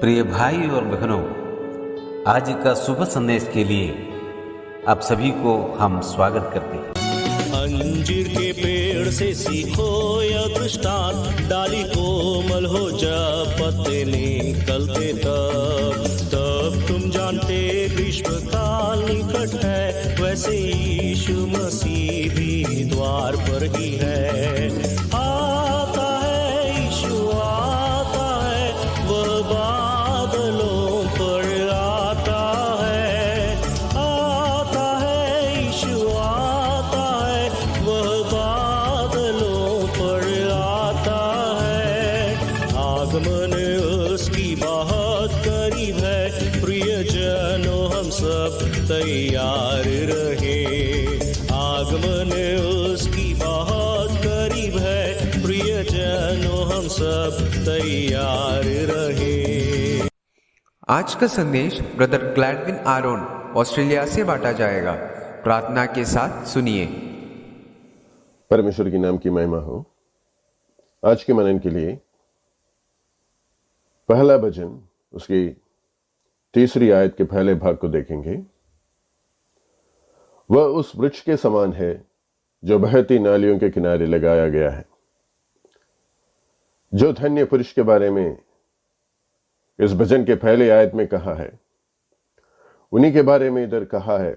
प्रिय भाई और बहनों, आज का शुभ संदेश के लिए आप सभी को हम स्वागत करते हैं। अंजीर के पेड़ से सीखो यह दृष्टांत, डाली कोमल हो जब पत्ते निकलते तब तुम जानते ग्रीष्म काल निकट है, वैसे यीशु मसीह भी द्वार पर ही है। आता है यीशु आता है, वह बादलों पर आता है। आता है यीशु आता है, वह बादलों पर आता है। आगमन उसकी बहुत करीब है, प्रियजनों हम सब तैयार रहे। आगमन उसकी बहुत करीब है, प्रियजनों हम सब तैयार रहे। आज का संदेश ब्रदर ग्लैडविन आरोन ऑस्ट्रेलिया से बांटा जाएगा। प्रार्थना के साथ सुनिए। परमेश्वर के नाम की महिमा हो। आज के मनन के लिए पहला भजन उसकी तीसरी आयत के पहले भाग को देखेंगे। वह उस वृक्ष के समान है जो बहती नालियों के किनारे लगाया गया है। जो धन्य पुरुष के बारे में इस भजन के पहले आयत में कहा है, उन्हीं के बारे में इधर कहा है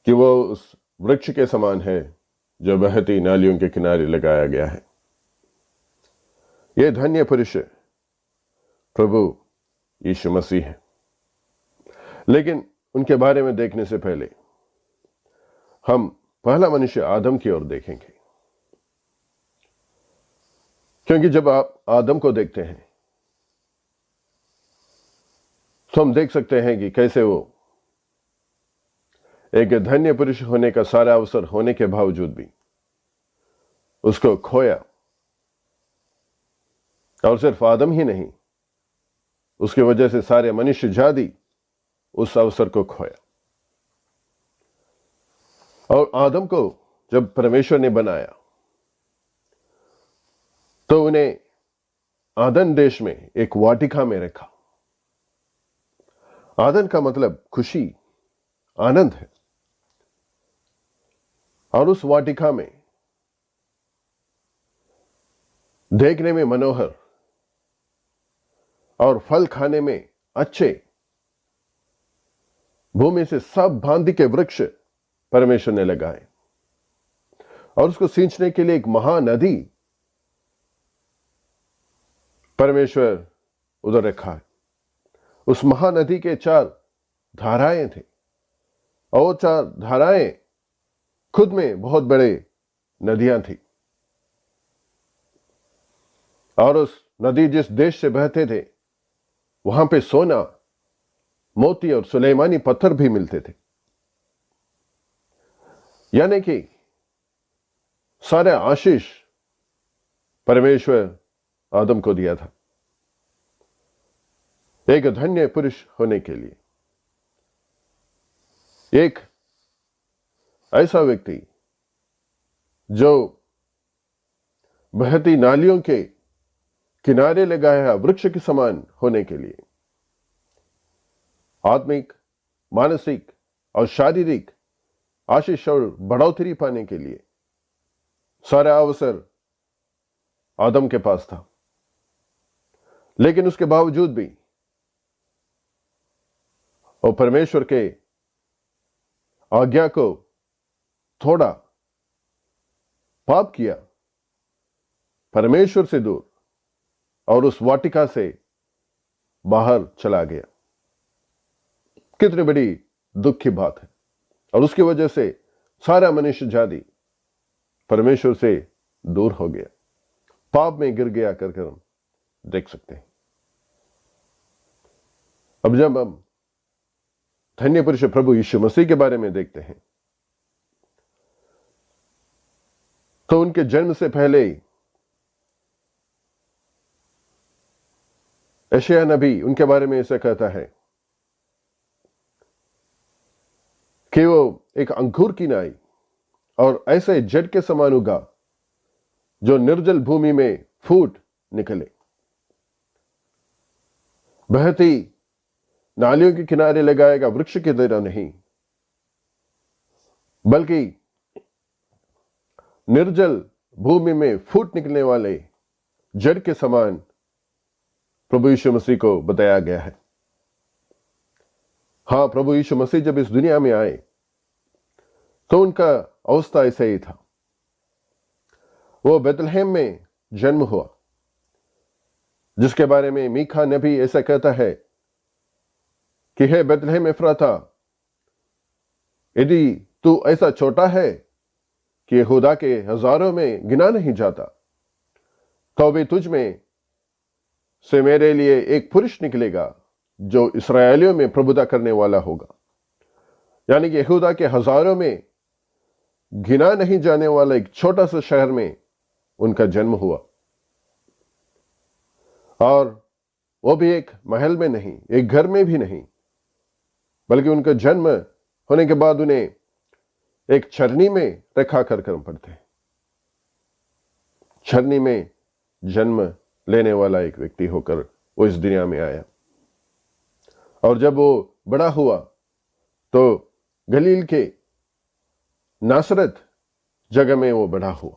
कि वह उस वृक्ष के समान है जो बहती नालियों के किनारे लगाया गया है। यह धन्य पुरुष प्रभु यीशु मसीह है। लेकिन उनके बारे में देखने से पहले हम पहला मनुष्य आदम की ओर देखेंगे, क्योंकि जब आप आदम को देखते हैं तो हम देख सकते हैं कि कैसे वो एक धन्य पुरुष होने का सारा अवसर होने के बावजूद भी उसको खोया। और सिर्फ आदम ही नहीं, उसकी वजह से सारे मनुष्य जाति उस अवसर को खोया। और आदम को जब परमेश्वर ने बनाया तो उन्हें आदन देश में एक वाटिका में रखा। आदन का मतलब खुशी, आनंद है। और उस वाटिका में देखने में मनोहर और फल खाने में अच्छे भूमि से सब भांति के वृक्ष परमेश्वर ने लगाए। और उसको सींचने के लिए एक महानदी परमेश्वर उधर रखा है। उस महानदी के 4 धाराएं थे, और वो 4 धाराएं खुद में बहुत बड़े नदियां थी। और उस नदी जिस देश से बहते थे वहां पे सोना, मोती और सुलेमानी पत्थर भी मिलते थे। यानी कि सारे आशीष परमेश्वर आदम को दिया था एक धन्य पुरुष होने के लिए। एक ऐसा व्यक्ति जो बहती नालियों के किनारे लगाया वृक्ष के समान होने के लिए आत्मिक, मानसिक और शारीरिक आशीष और बढ़ोतरी पाने के लिए सारा अवसर आदम के पास था। लेकिन उसके बावजूद भी और परमेश्वर के आज्ञा को थोड़ा पाप किया, परमेश्वर से दूर, और उस वाटिका से बाहर चला गया। कितनी बड़ी दुख की बात है। और उसकी वजह से सारा मनुष्य जाति परमेश्वर से दूर हो गया, पाप में गिर गया करके हम देख सकते हैं। अब जब हम धन्य पुरुष प्रभु यीशु मसीह के बारे में देखते हैं तो उनके जन्म से पहले ही यशायाह नबी उनके बारे में ऐसा कहता है कि वो एक अंकुर की नाई और ऐसे जड़ के समान उगा जो निर्जल भूमि में फूट निकले। बहती नालियों के किनारे लगाएगा, वृक्ष की तरह नहीं, बल्कि निर्जल भूमि में फूट निकलने वाले जड़ के समान प्रभु यीशु मसीह को बताया गया है। हां, प्रभु यीशु मसीह जब इस दुनिया में आए तो उनका अवस्था ऐसा ही था। वो बेथलेहम में जन्म हुआ, जिसके बारे में मीका नबी ऐसा कहता है कि हे बेथलेहम एफ्राता, यदि तू ऐसा छोटा है कि यहूदा के हजारों में गिना नहीं जाता, तो भी तुझ में से मेरे लिए एक पुरुष निकलेगा जो इस्राएलियों में प्रभुता करने वाला होगा। यानी कि यहूदा के हजारों में गिना नहीं जाने वाला एक छोटा सा शहर में उनका जन्म हुआ, और वो भी एक महल में नहीं, एक घर में भी नहीं, बल्कि उनका जन्म होने के बाद उन्हें एक छरनी में रखा कर कर्म पड़ते हैं। छरनी में जन्म लेने वाला एक व्यक्ति होकर वो इस दुनिया में आया, और जब वो बड़ा हुआ तो गलील के नासरत जगह में वो बड़ा हुआ।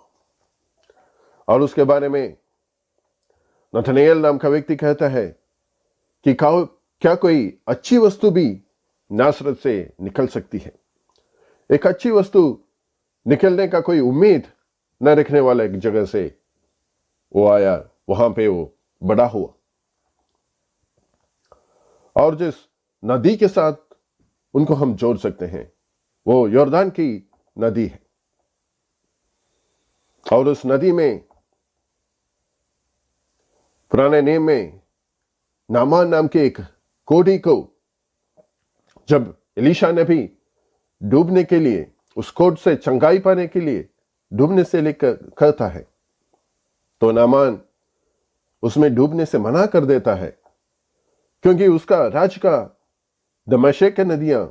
और उसके बारे में नथनएल नाम का व्यक्ति कहता है कि क्या कोई अच्छी वस्तु भी नासरत से निकल सकती है। एक अच्छी वस्तु निकलने का कोई उम्मीद न रखने वाला एक जगह से वो आया, वहां पे वो बड़ा हुआ। और जिस नदी के साथ उनको हम जोड़ सकते हैं वो यॉर्दान की नदी है, और उस नदी में पुराने नियम में नामान नाम के एक कोढ़ी को जब एलीशा ने भी डूबने के लिए, उस कोढ़ से चंगाई पाने के लिए डूबने से लेकर कहता है, तो नामान उसमें डूबने से मना कर देता है, क्योंकि उसका राज्य का दमिश्क की नदियां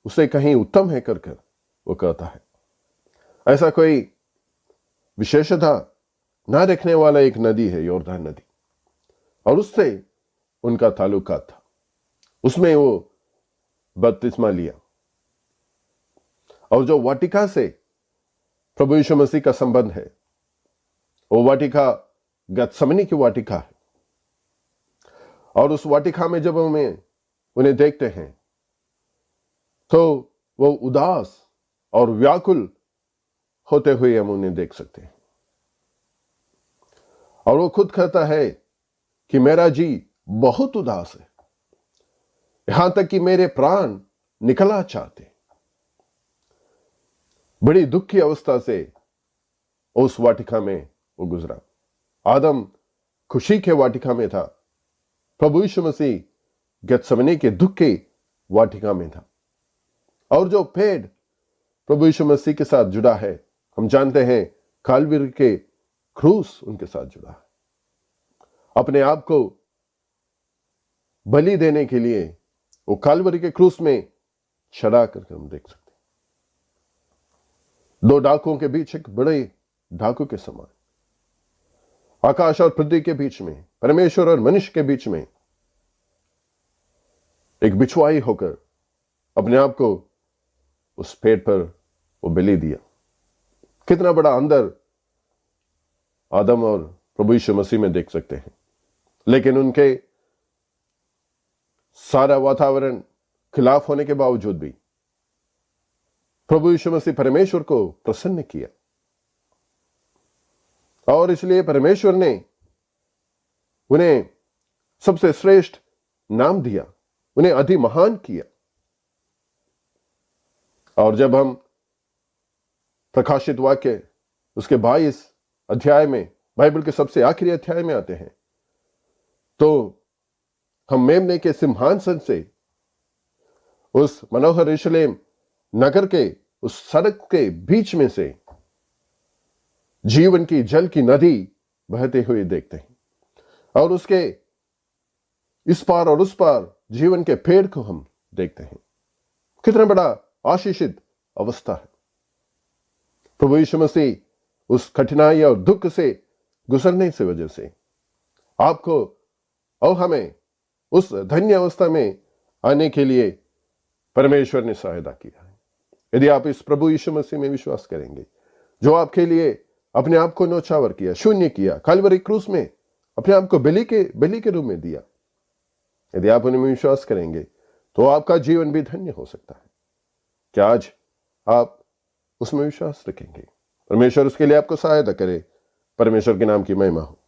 उसे कहीं उत्तम है कर वो कहता है। ऐसा कोई विशेषता ना रखने वाला एक नदी है यॉर्दान नदी, और उससे उनका ताल्लुकात था, उसमें वो बपतिस्मा लिया। और जो वाटिका से प्रभु यीशु मसीह का संबंध है, वो वाटिका गतसमनी की वाटिका है। और उस वाटिका में जब हमें उन्हें देखते हैं तो वो उदास और व्याकुल होते हुए हम उन्हें देख सकते हैं। और वो खुद कहता है कि मेरा जी बहुत उदास है, यहां तक कि मेरे प्राण निकला चाहते। बड़ी दुख की अवस्था से उस वाटिका में वो गुजरा। आदम खुशी के वाटिका में था, प्रभु यीशु मसीह गतसमनी के दुख के वाटिका में था। और जो पेड़ प्रभु यीशु मसीह के साथ जुड़ा है, हम जानते हैं कालवरी के क्रूस उनके साथ जुड़ा है। अपने आप को बलि देने के लिए वो कालवरी के क्रूस में चढ़ा करके हम देख सकते हैं। दो डाकुओं के बीच एक बड़े डाकू के समान, आकाश और पृथ्वी के बीच में, परमेश्वर और मनुष्य के बीच में एक बिछुआई होकर अपने आप को उस पेड़ पर वो बलि दिया। कितना बड़ा अंदर आदम और प्रभु यीशु मसीह में देख सकते हैं। लेकिन उनके सारा वातावरण खिलाफ होने के बावजूद भी प्रभु यीशु मसीह परमेश्वर को प्रसन्न किया, और इसलिए परमेश्वर ने उन्हें सबसे श्रेष्ठ नाम दिया, उन्हें अति महान किया। और जब हम प्रकाशित वाक्य उसके 22 अध्याय में, बाइबल के सबसे आखिरी अध्याय में आते हैं, तो हम मेमने के सिंहासन से उस मनोहर यरूशलेम नगर के उस सड़क के बीच में से जीवन की जल की नदी बहते हुए देखते हैं, और उसके इस पार और उस पार जीवन के पेड़ को हम देखते हैं। कितना बड़ा आशीषित अवस्था है। प्रभु यीशु मसीह उस कठिनाई और दुख से गुजरने से वजह से आपको और हमें उस धन्य अवस्था में आने के लिए परमेश्वर ने सहायता किया है। यदि आप इस प्रभु यीशु मसीह में विश्वास करेंगे, जो आपके लिए अपने आप को न्यौछावर किया, शून्य किया, कल्वरी क्रूस में अपने आप को बलि के रूप में दिया, यदि आप उनमें विश्वास करेंगे तो आपका जीवन भी धन्य हो सकता है। क्या आज आप उसमें विश्वास रखेंगे? परमेश्वर उसके लिए आपको सहायता करे। परमेश्वर के नाम की महिमा हो।